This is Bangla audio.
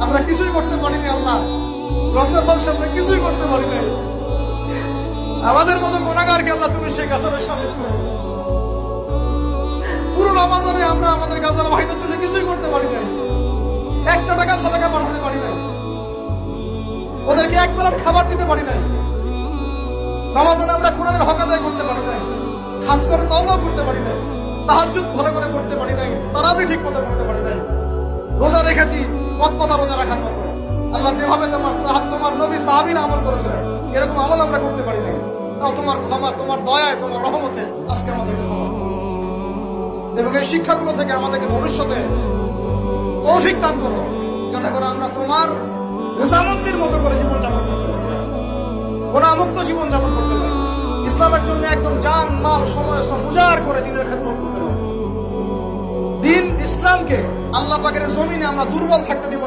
আমরা কিছুই করতে পারিনি আল্লাহ, রমজান মাসে আমরা কিছুই করতে পারি নাই। আমাদের মতো গুনাহগারকে আল্লাহ তুমি সেই কাতারে শামিল করো। পুরো রমজানে আমরা আমাদের গাজার ভাইদের জন্য কিছুই করতে পারি নাই, একটা টাকা সাদাকা পাঠাতে পারি নাই, ওদেরকে এক বেলার খাবার দিতে পারি নাই। রমজানে আমরা কোরআনের হক আদায় করতে পারি নাই, খাস করে তওবা করতে পারি নাই, তাহাজ্জুদ ভালো করে করতে পারি নাই, তারাবি ঠিক মতো করতে পারি নাই। রোজা রেখেছি পথ পথা রোজা রাখার মতো। আল্লাহ যেভাবে তোমার নবী সাহাবীরা আমল করেছিলেন এরকম আমল আমরা করতে পারি নাই। তাও তোমার ক্ষমা, তোমার দয়ায়, তোমার রহমতে আজকে আমাদেরকে ক্ষমা করো। এবং এই শিক্ষাগুলো থেকে আমাদেরকে ভবিষ্যতে তৌফিক দান করো, যাতে করে আমরা তোমার রেজামন্দির মতো করে জীবনযাপন করতে পারি, গুনাহমুক্ত জীবনযাপন করতে পারি, ইসলামের জন্য একদম জান মাল সময় সব উজাড় করে দিনের খেদমত করতে পারি। দিন ইসলামকে আল্লাহ পাকের জমিনে আমরা দুর্বল থাকতে দিব না।